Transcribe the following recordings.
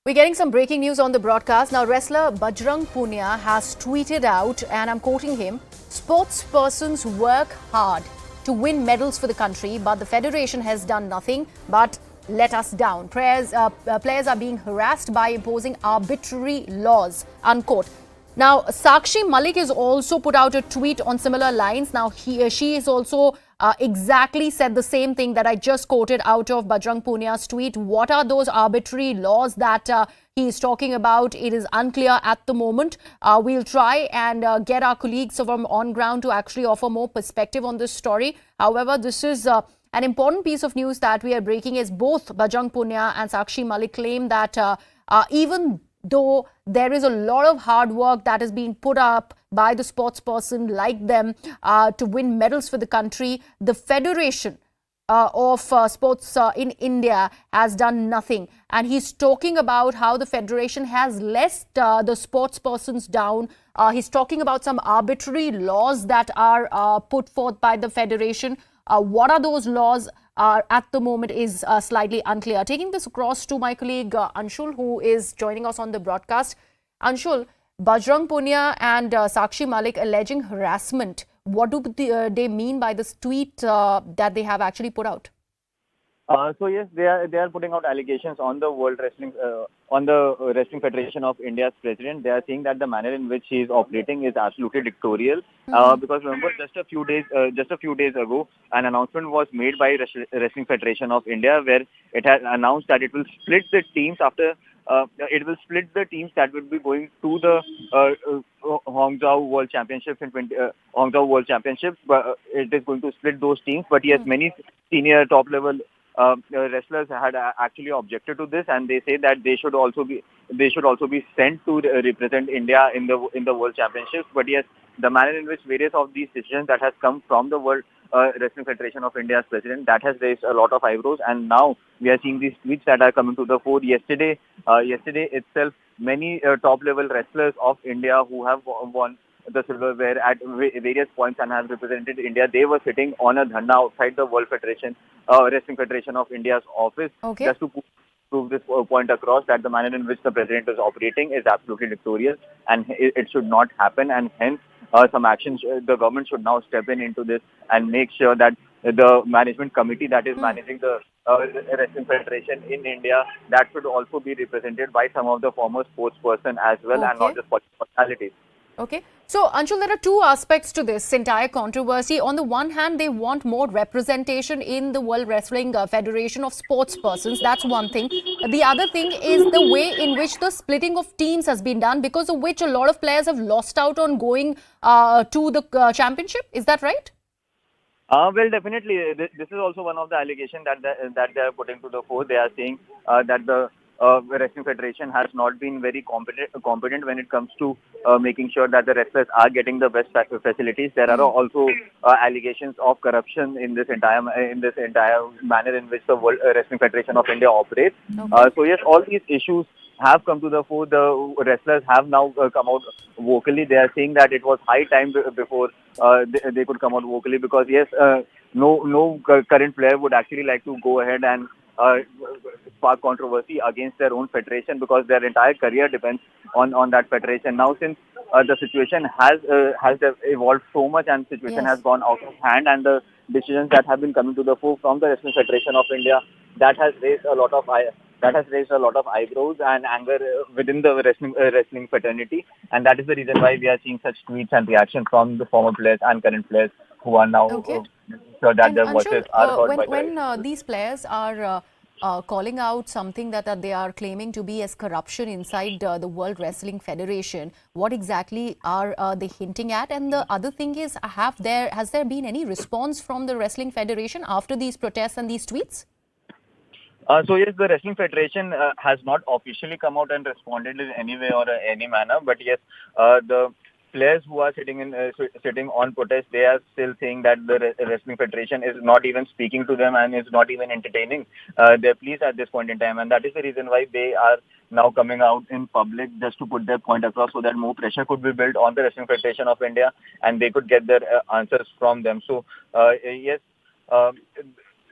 We're getting some breaking news on the broadcast. Now, wrestler Bajrang Punia has tweeted out, and I'm quoting him, "Sports persons work hard to win medals for the country, but the federation has done nothing but let us down. Players are being harassed by imposing arbitrary laws," unquote. Now, Sakshi Malik has also put out a tweet on similar lines. Now, she has also exactly said the same thing that I just quoted out of Bajrang Punia's tweet. What are those arbitrary laws that he is talking about? It is unclear at the moment. We'll try and get our colleagues from on ground to actually offer more perspective on this story. However, this is an important piece of news that we are breaking is both Bajrang Punia and Sakshi Malik claim that even though there is a lot of hard work that is being put up by the sports person like them to win medals for the country, the federation of sports in India has done nothing. And he's talking about how the federation has let the sports persons down. He's talking about some arbitrary laws that are put forth by the federation. What are those laws? At the moment is slightly unclear. Taking this across to my colleague Anshul, who is joining us on the broadcast. Anshul, Bajrang Punia and Sakshi Malik alleging harassment. What do they mean by this tweet that they have actually put out? So yes, they are putting out allegations on the World Wrestling on the Wrestling Federation of India's president. They are saying that the manner in which he is operating is absolutely dictatorial. Because remember, just a few days ago, an announcement was made by Wrestling Federation of India where it has announced that it will split the teams after. It will split the teams that will be going to the Hangzhou World Championships in Hangzhou World Championships. But it is going to split those teams. But yes, many senior top level wrestlers had actually objected to this, and they say that they should also be sent to represent India in the World Championships. But yes, the manner in which various of these decisions that has come from the World Wrestling Federation of India's president, that has raised a lot of eyebrows, and now we are seeing these tweets that are coming to the fore. Yesterday itself, many top level wrestlers of India who have won the silverware at various points and have represented India, they were sitting on a dhanda outside the World Federation, Wrestling Federation of India's office, just to prove this point across, that the manner in which the president is operating is absolutely dictatorial and it should not happen, and hence some action, the government should now step into this and make sure that the management committee that is managing the Wrestling Federation in India, that should also be represented by some of the former sports person as well, and not just personalities. Okay. So, Anshul, there are two aspects to this entire controversy. On the one hand, they want more representation in the World Wrestling Federation of sports persons. That's one thing. The other thing is the way in which the splitting of teams has been done, because of which a lot of players have lost out on going to the championship. Is that right? Well, definitely. This is also one of the allegations that they are putting to the fore. They are saying that the Wrestling Federation has not been very competent when it comes to making sure that the wrestlers are getting the best facilities. There are also allegations of corruption in this entire manner in which the World Wrestling Federation of India operates. So yes, all these issues have come to the fore. The wrestlers have now come out vocally. They are saying that it was high time before they could come out vocally, because yes, no current player would actually like to go ahead and spark controversy against their own federation, because their entire career depends on that federation. Now, since the situation has evolved so much and situation has gone out of hand, and the decisions that have been coming to the fore from the Wrestling Federation of India, that has raised a lot of eyebrows and anger within the wrestling fraternity, and that is the reason why we are seeing such tweets and reactions from the former players and current players who are now sure that their voices are heard. When these players are calling out something that they are claiming to be as corruption inside the World Wrestling Federation, what exactly are they hinting at? And the other thing is, has there been any response from the Wrestling Federation after these protests and these tweets? So yes, the Wrestling Federation has not officially come out and responded in any way or any manner. But yes, the players who are sitting on protest, they are still saying that the Wrestling Federation is not even speaking to them and is not even entertaining their pleas at this point in time. And that is the reason why they are now coming out in public just to put their point across, so that more pressure could be built on the Wrestling Federation of India and they could get their answers from them. So yes.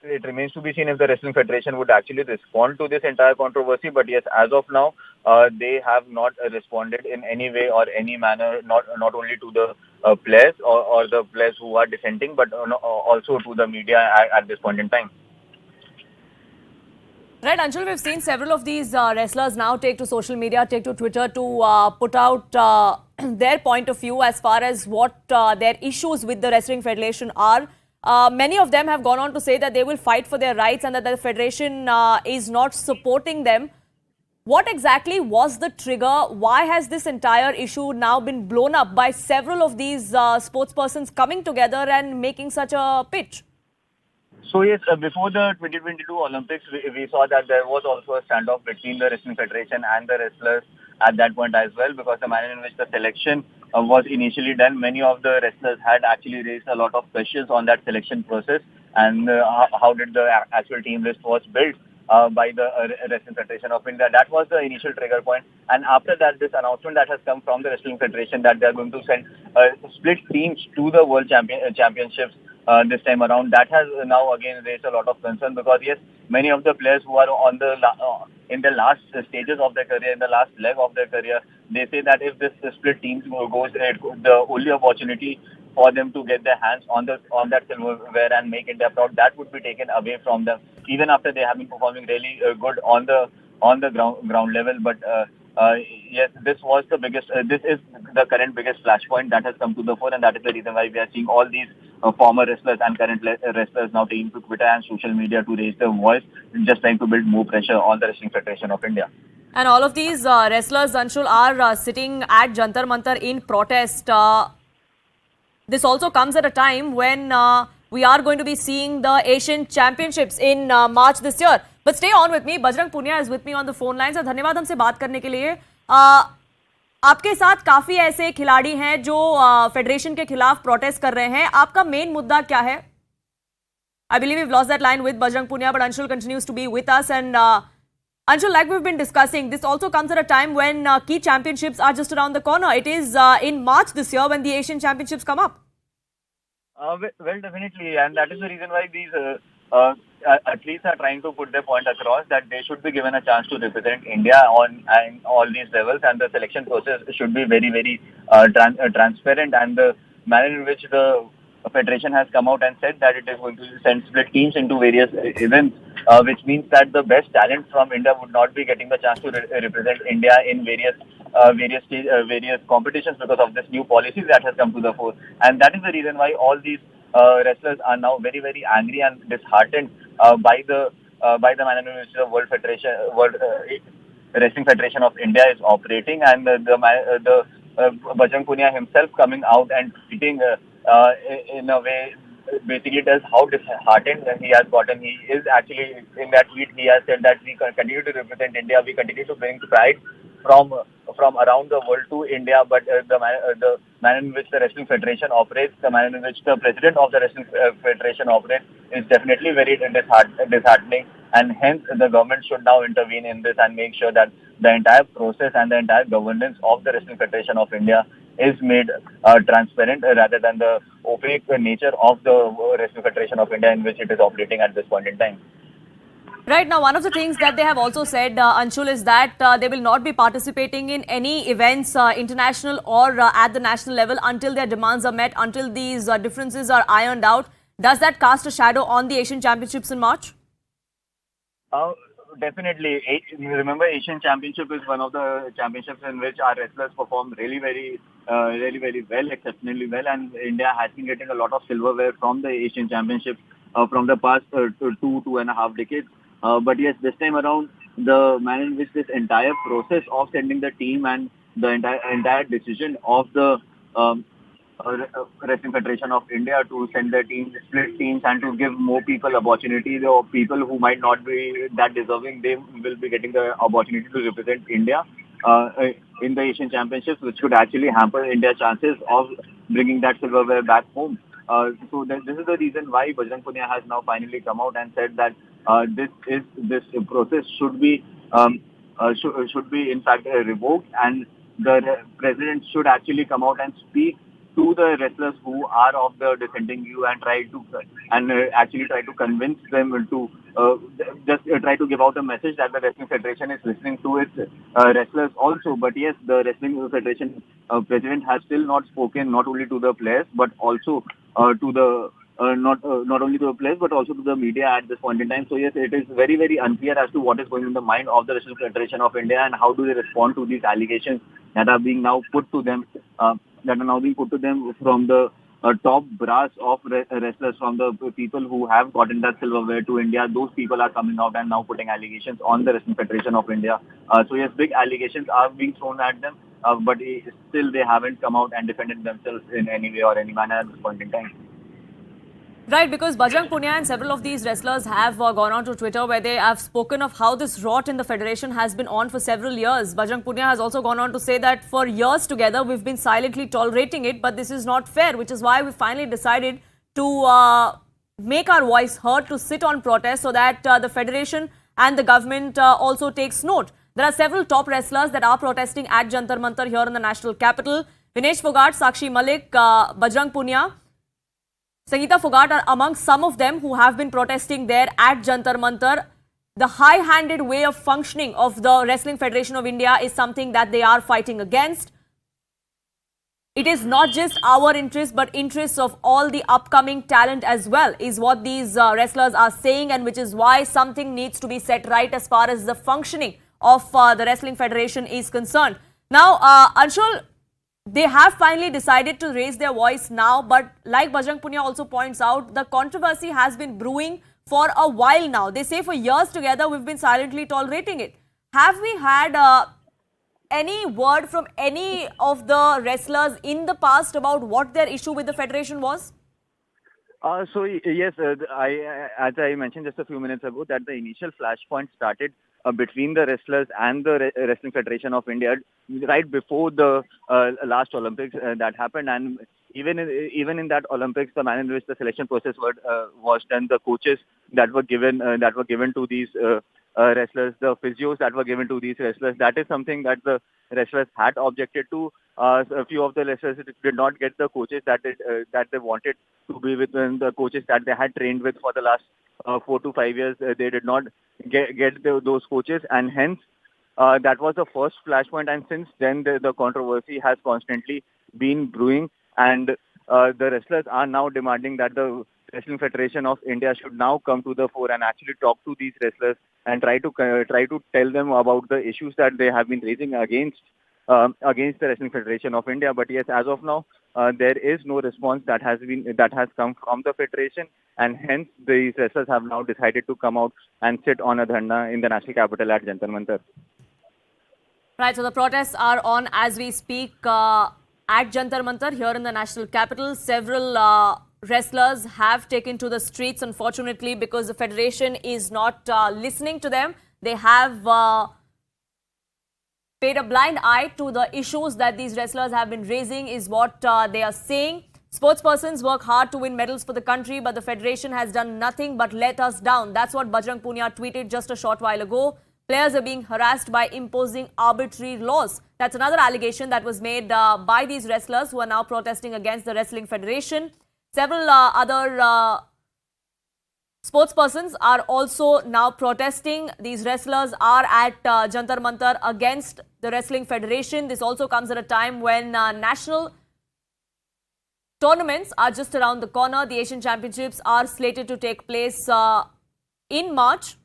it remains to be seen if the Wrestling Federation would actually respond to this entire controversy. But yes, as of now, they have not responded in any way or any manner, not only to the players or the players who are dissenting, but also to the media at this point in time. Right, Anshul, we've seen several of these wrestlers now take to social media, take to Twitter to put out their point of view as far as what their issues with the Wrestling Federation are. Many of them have gone on to say that they will fight for their rights and that the Federation is not supporting them. What exactly was the trigger? Why has this entire issue now been blown up by several of these sportspersons coming together and making such a pitch? So yes, before the 2022 Olympics, we saw that there was also a standoff between the Wrestling Federation and the wrestlers at that point as well, because the manner in which the selection was initially done, many of the wrestlers had actually raised a lot of questions on that selection process and how did the actual team list was built by the Wrestling Federation of India. That was the initial trigger point. And after that, this announcement that has come from the Wrestling Federation that they are going to send split teams to the World Championships this time around, that has now again raised a lot of concern, because yes, many of the players who are on the in the last stages of their career, in the last leg of their career, they say that if this split teams goes, the only opportunity for them to get their hands on that silverware and make India proud, that would be taken away from them, even after they have been performing really good on the ground level. But yes, this was the biggest. This is the current biggest flashpoint that has come to the fore, and that is the reason why we are seeing all these former wrestlers and current wrestlers now taking to Twitter and social media to raise their voice, just trying to build more pressure on the Wrestling Federation of India. And all of these wrestlers, Anshul, are sitting at Jantar Mantar in protest. This also comes at a time when we are going to be seeing the Asian Championships in March this year. But stay on with me. Bajrang Punia is with me on the phone lines. धन्यवाद हमसे बात करने के लिए. आपके साथ काफी ऐसे खिलाड़ी हैं जो फेडरेशन के खिलाफ प्रोटेस्ट कर रहे हैं. आपका मेन मुद्दा क्या है? I believe we've lost that line with Bajrang Punia, but Anshul continues to be with us. And Anshul, like we've been discussing, this also comes at a time when key championships are just around the corner. It is in March this year when the Asian Championships come up. Well, definitely, and that is the reason why these athletes are trying to put their point across, that they should be given a chance to represent India on all these levels, and the selection process should be very, very transparent. And the manner in which the Federation has come out and said that it is going to send split teams into various events, which means that the best talent from India would not be getting the chance to represent India in various competitions because of this new policies that has come to the fore. And that is the reason why all these wrestlers are now very, very angry and disheartened by the manner in which the World Wrestling Federation of India is operating, and the Bajrang Punia himself coming out and tweeting in a way basically tells how disheartened he has gotten. He is actually, in that tweet, he has said that we continue to represent India, we continue to bring pride from around the world to India, but the manner in which the Wrestling Federation operates, the manner in which the president of the Wrestling Federation operates is definitely very disheartening, and hence the government should now intervene in this and make sure that the entire process and the entire governance of the Wrestling Federation of India is made transparent rather than the opaque nature of the Wrestling Federation of India in which it is operating at this point in time. Right, now one of the things that they have also said, Anshul, is that they will not be participating in any events, international or at the national level, until their demands are met, until these differences are ironed out. Does that cast a shadow on the Asian Championships in March? Definitely. Remember, Asian Championship is one of the championships in which our wrestlers perform really very well, exceptionally well, and India has been getting a lot of silverware from the Asian Championships from the past 2.5 decades. But yes, this time around, the manner in which this entire process of sending the team and the entire decision of the Wrestling Federation of India to send their teams, split teams, and to give more people opportunity, or people who might not be that deserving, they will be getting the opportunity to represent India in the Asian Championships, which could actually hamper India's chances of bringing that silverware back home. So this is the reason why Bajrang Punia has now finally come out and said that this process should be in fact revoked, and the president should actually come out and speak to the wrestlers who are of the dissenting view and actually try to convince them to just try to give out a message that the Wrestling Federation is listening to its wrestlers also. But yes, the Wrestling Federation president has still not spoken not only to the players but also to the not only to the players but also to the media at this point in time. So yes, it is very, very unclear as to what is going in the mind of the Wrestling Federation of India and how do they respond to these allegations that are being now put to them, from the top brass of wrestlers, from the people who have gotten that silverware to India. Those people are coming out and now putting allegations on the Wrestling Federation of India. So yes, big allegations are being thrown at them, but still they haven't come out and defended themselves in any way or any manner at this point in time. Right, because Bajrang Punia and several of these wrestlers have gone on to Twitter where they have spoken of how this rot in the federation has been on for several years. Bajrang Punia has also gone on to say that for years together we've been silently tolerating it, but this is not fair, which is why we finally decided to make our voice heard, to sit on protest so that the federation and the government also takes note. There are several top wrestlers that are protesting at Jantar Mantar here in the national capital. Vinesh Fogart, Sakshi Malik, Bajrang Punia, Sangeeta Fogart are among some of them who have been protesting there at Jantar Mantar. The high-handed way of functioning of the Wrestling Federation of India is something that they are fighting against. It is not just our interest but interests of all the upcoming talent as well, is what these wrestlers are saying, and which is why something needs to be set right as far as the functioning of the Wrestling Federation is concerned. Now, Anshul, they have finally decided to raise their voice now, but like Bajrang Punia also points out, the controversy has been brewing for a while now. They say for years together we've been silently tolerating it. Have we had any word from any of the wrestlers in the past about what their issue with the federation was? Yes, as I mentioned just a few minutes ago, that the initial flashpoint started between the wrestlers and the Wrestling Federation of India right before the last Olympics that happened, and even in that Olympics, the manner in which the selection process was done, the coaches that were given to these wrestlers, the physios that were given to these wrestlers, that is something that the wrestlers had objected to. A few of the wrestlers did not get the coaches that they wanted to be with, the coaches that they had trained with for the last 4 to 5 years. They did not get those coaches, and hence that was the first flashpoint. And since then, the controversy has constantly been brewing, and the wrestlers are now demanding that the Wrestling Federation of India should now come to the fore and actually talk to these wrestlers and try to tell them about the issues that they have been raising against the Wrestling Federation of India. But yes, as of now, there is no response that has come from the federation, and hence these wrestlers have now decided to come out and sit on a dharna in the national capital at Jantar Mantar. Right, so the protests are on as we speak at Jantar Mantar here in the national capital. Several wrestlers have taken to the streets, unfortunately, because the federation is not listening to them. They have paid a blind eye to the issues that these wrestlers have been raising, is what they are saying. Sportspersons work hard to win medals for the country, but the federation has done nothing but let us down. That's what Bajrang Punia tweeted just a short while ago. Players are being harassed by imposing arbitrary laws. That's another allegation that was made by these wrestlers who are now protesting against the Wrestling Federation. Several other sportspersons are also now protesting. These wrestlers are at Jantar Mantar against the Wrestling Federation. This also comes at a time when national tournaments are just around the corner. The Asian Championships are slated to take place in March.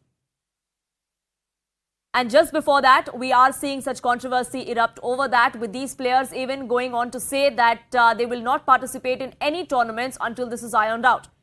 And just before that, we are seeing such controversy erupt over that, with these players even going on to say that they will not participate in any tournaments until this is ironed out.